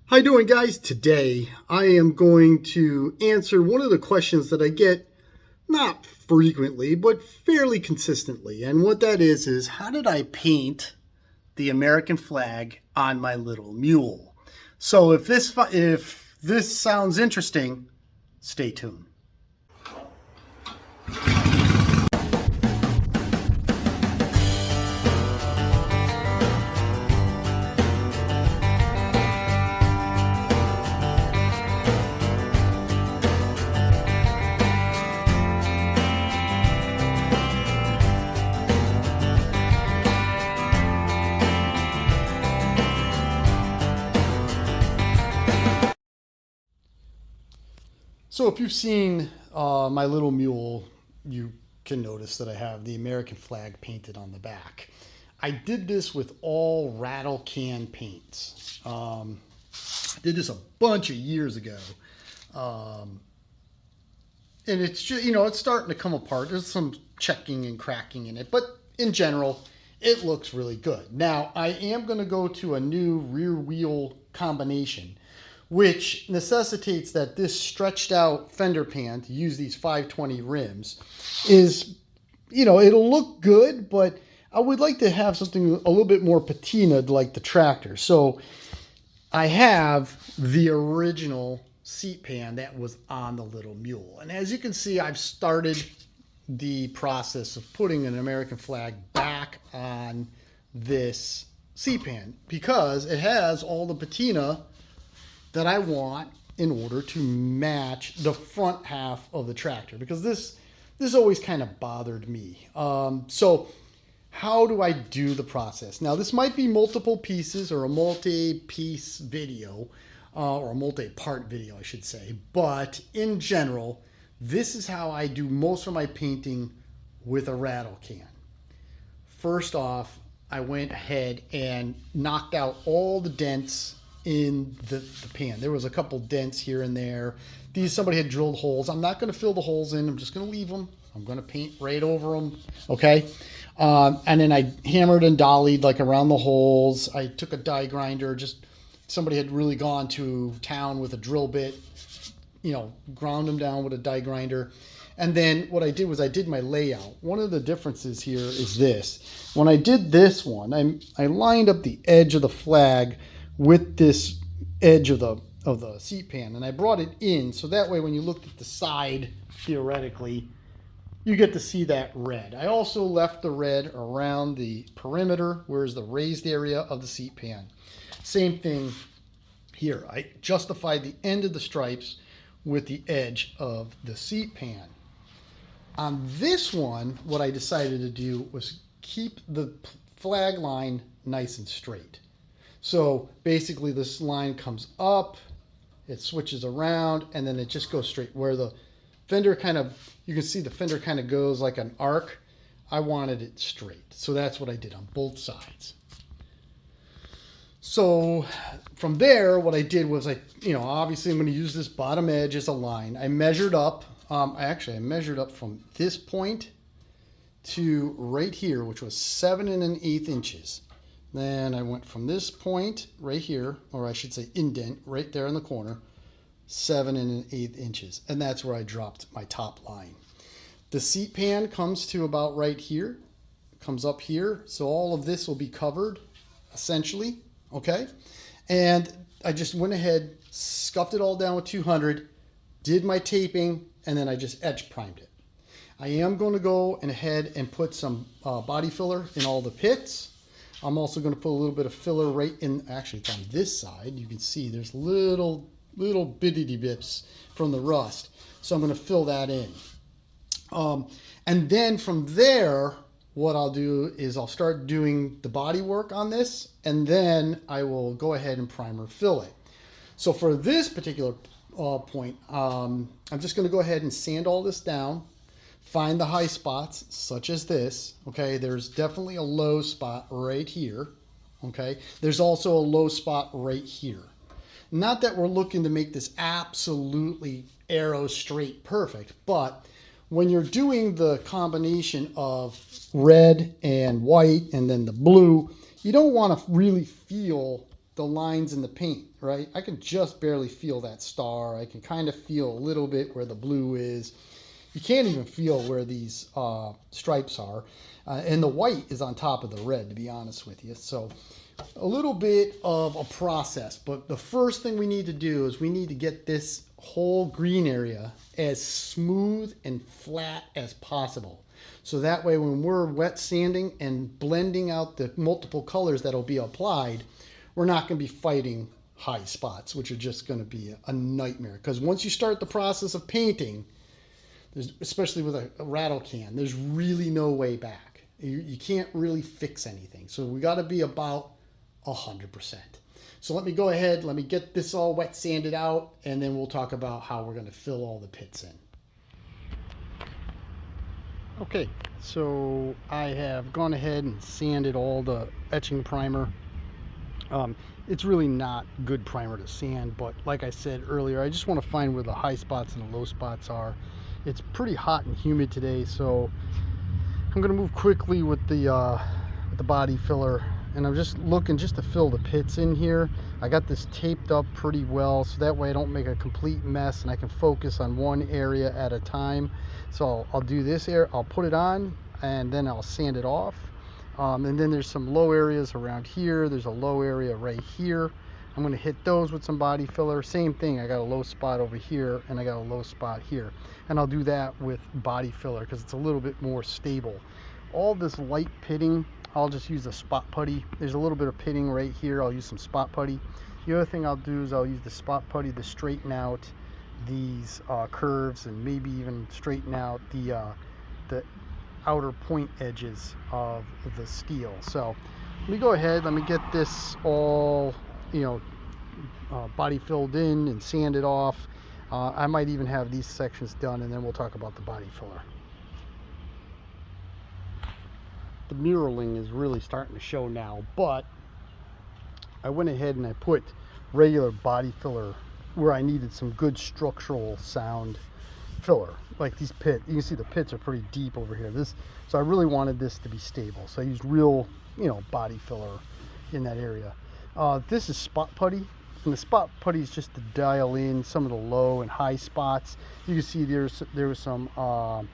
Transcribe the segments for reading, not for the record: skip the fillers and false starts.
How you doing, guys? Today I am going to answer one of the questions that I get not frequently but fairly consistently. And what that is how did I paint the American flag on my little mule? So if this sounds interesting, stay tuned. So if you've seen my little mule, you can notice that I have the American flag painted on the back. I did this with all rattle can paints. I did this a bunch of years ago. And it's just, it's starting to come apart. There's some checking and cracking in it, but in general, it looks really good. Now, I am going to go to a new rear wheel combination, which necessitates that this stretched out fender pan, to use these 520 rims, is, it'll look good, but I would like to have something a little bit more patinaed like the tractor. So I have the original seat pan that was on the little mule. And as you can see, I've started the process of putting an American flag back on this seat pan because it has all the patina that I want in order to match the front half of the tractor, because this always kind of bothered me. So how do I do the process? Now, this might be multiple pieces or a multi-piece video, or a multi-part video, I should say. But in general, this is how I do most of my painting with a rattle can. First off, I went ahead and knocked out all the dents in the pan. There was a couple dents here and there. Somebody had drilled holes. I'm not going to fill the holes in. I'm just going to leave them. I'm going to paint right over them. Okay. And then I hammered and dollied like around the holes. I took a die grinder. Just somebody had really gone to town with a drill bit, ground them down with a die grinder. And then what I did was I did my layout. One of the differences here is this. When I did this one, I lined up the edge of the flag with this edge of the seat pan, and I brought it in so that way when you looked at the side, theoretically, you get to see that red. I also left the red around the perimeter, where's the raised area of the seat pan. Same thing here. I justified the end of the stripes with the edge of the seat pan. On this one, what I decided to do was keep the flag line nice and straight. So basically this line comes up, it switches around, and then it just goes straight. Where the fender you can see the fender kind of goes like an arc. I wanted it straight. So that's what I did on both sides. So from there, what I did was obviously I'm going to use this bottom edge as a line. I measured up. I measured up from this point to right here, which was 7 1/8 inches. Then I went from this point right here, or I should say indent, right there in the corner, 7 1/8 inches. And that's where I dropped my top line. The seat pan comes to about right here, comes up here. So all of this will be covered, essentially, okay? And I just went ahead, scuffed it all down with 200, did my taping, and then I just etch primed it. I am going to go ahead and put some body filler in all the pits. I'm also going to put a little bit of filler right in, actually it's on this side. You can see there's little bitty bits from the rust. So I'm going to fill that in. And then from there, what I'll do is I'll start doing the body work on this, and then I will go ahead and primer fill it. So for this particular point, I'm just going to go ahead and sand all this down. Find the high spots, such as this, okay? There's definitely a low spot right here, okay? There's also a low spot right here. Not that we're looking to make this absolutely arrow straight perfect, but when you're doing the combination of red and white and then the blue, you don't want to really feel the lines in the paint, right? I can just barely feel that star. I can kind of feel a little bit where the blue is. You can't even feel where these stripes are. And the white is on top of the red, to be honest with you. So a little bit of a process, but the first thing we need to do is we need to get this whole green area as smooth and flat as possible. So that way when we're wet sanding and blending out the multiple colors that'll be applied, we're not going to be fighting high spots, which are just going to be a nightmare. Because once you start the process of painting, especially with a rattle can, there's really no way back. You can't really fix anything. So we got to be about 100%. So let me go ahead, let me get this all wet sanded out, and then we'll talk about how we're going to fill all the pits in. Okay, so I have gone ahead and sanded all the etching primer. It's really not good primer to sand, but like I said earlier, I just want to find where the high spots and the low spots are. It's pretty hot and humid today, so I'm going to move quickly with the body filler, and I'm just looking just to fill the pits in here. I got this taped up pretty well, so that way I don't make a complete mess and I can focus on one area at a time. So I'll do this area, I'll put it on, and then I'll sand it off. And then there's some low areas around here. There's a low area right here. I'm going to hit those with some body filler. Same thing, I got a low spot over here and I got a low spot here. And I'll do that with body filler because it's a little bit more stable. All this light pitting, I'll just use a spot putty. There's a little bit of pitting right here. I'll use some spot putty. The other thing I'll do is I'll use the spot putty to straighten out these curves and maybe even straighten out the outer point edges of the steel. So let me go ahead, let me get this all, body filled in and sanded off. I might even have these sections done, and then we'll talk about the body filler. The muraling is really starting to show now, but I went ahead and I put regular body filler where I needed some good structural sound filler. Like these pits, you can see the pits are pretty deep over here. So I really wanted this to be stable, so I used real, body filler in that area. This is spot putty, and the spot putty is just to dial in some of the low and high spots. You can see there was some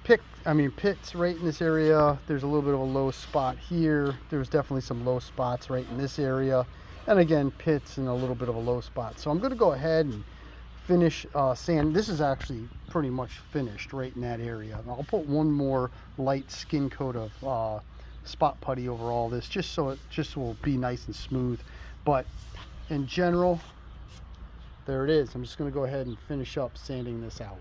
pits right in this area. There's a little bit of a low spot here. There's definitely some low spots right in this area, and again pits and a little bit of a low spot. So I'm going to go ahead and finish sand. This is actually pretty much finished right in that area. And I'll put one more light skin coat of spot putty over all this, just so it will be nice and smooth. But in general, there it is. I'm just going to go ahead and finish up sanding this out.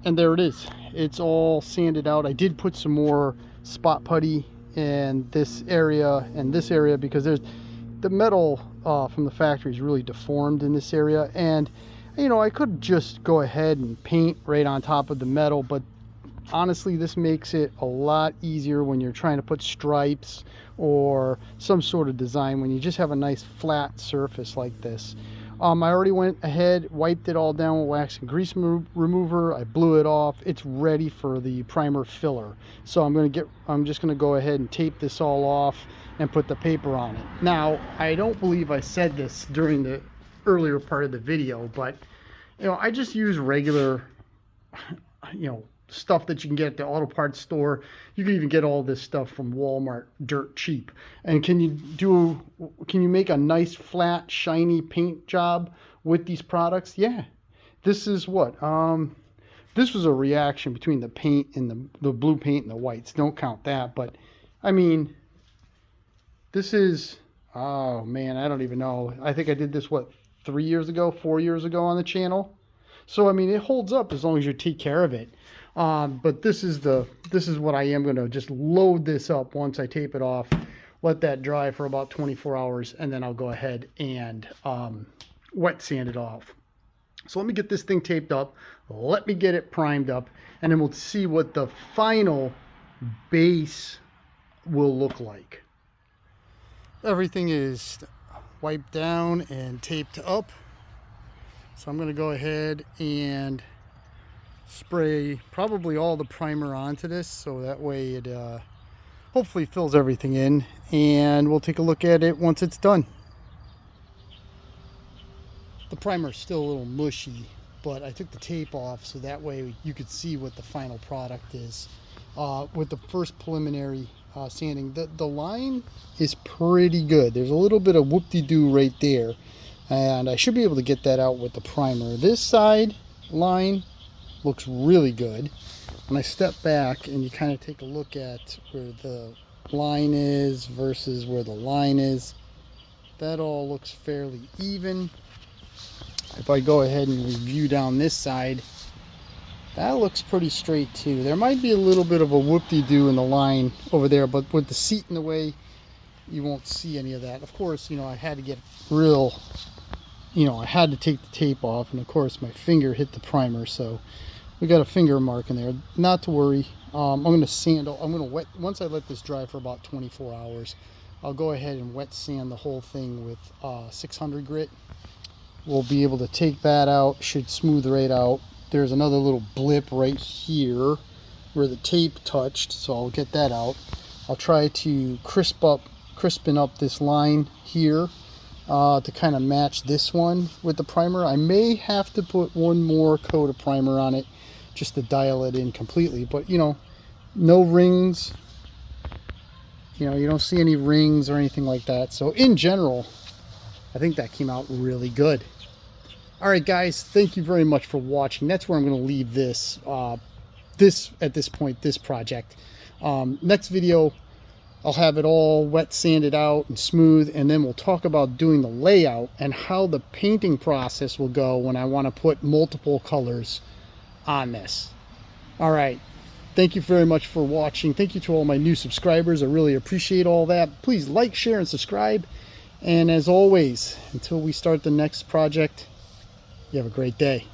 And there it is. It's all sanded out. I did put some more spot putty in this area and this area because there's the metal from the factory is really deformed in this area, and I could just go ahead and paint right on top of the metal, but honestly this makes it a lot easier when you're trying to put stripes or some sort of design when you just have a nice flat surface like this. I already went ahead, wiped it all down with wax and grease remover. I blew it off. It's ready for the primer filler. So I'm just gonna go ahead and tape this all off and put the paper on it. Now, I don't believe I said this during the earlier part of the video, but I just use regular, stuff that you can get at the auto parts store. You can even get all this stuff from Walmart dirt cheap. And can you make a nice flat shiny paint job with these products? Yeah. This is what this was a reaction between the paint and the blue paint and the whites. Don't count that, but I mean, this is, oh man, I don't even know. I think I did this 4 years ago on the channel. So I mean, it holds up as long as you take care of it. But this is what I am going to just load this up once I tape it off, let that dry for about 24 hours, and then I'll go ahead and wet sand it off. So let me get this thing taped up, let me get it primed up, and then we'll see what the final base will look like. Everything is wiped down and taped up. So I'm going to go ahead and spray probably all the primer onto this, so that way it hopefully fills everything in, and we'll take a look at it once it's done. The primer's still a little mushy, but I took the tape off so that way you could see what the final product is. With the first preliminary sanding, the line is pretty good. There's a little bit of whoop-de-doo right there, and I should be able to get that out with the primer. This side line looks really good. When I step back and you kind of take a look at where the line is versus where the line is, that all looks fairly even. If I go ahead and review down this side, that looks pretty straight too. There might be a little bit of a whoop-de-doo in the line over there, but with the seat in the way, you won't see any of that. Of course, you know, I had to get real, you know, I had to take the tape off, and of course my finger hit the primer, so we got a finger mark in there. Not to worry. I'm going to sand, I'm going to wet, once I let this dry for about 24 hours, I'll go ahead and wet sand the whole thing with 600 grit. We'll be able to take that out, should smooth right out. There's another little blip right here where the tape touched, so I'll get that out. I'll try to crispen up this line here to kind of match this one with the primer. I may have to put one more coat of primer on it just to dial it in completely, but you know, no rings, you know, you don't see any rings or anything like that. So in general, I think that came out really good. All right, guys, thank you very much for watching. That's where I'm going to leave this, at this point, this project. Next video, I'll have it all wet sanded out and smooth, and then we'll talk about doing the layout and how the painting process will go when I want to put multiple colors on this. All right, thank you very much for watching. Thank you to all my new subscribers. I really appreciate all that. Please like, share, and subscribe. And as always, until we start the next project, you have a great day.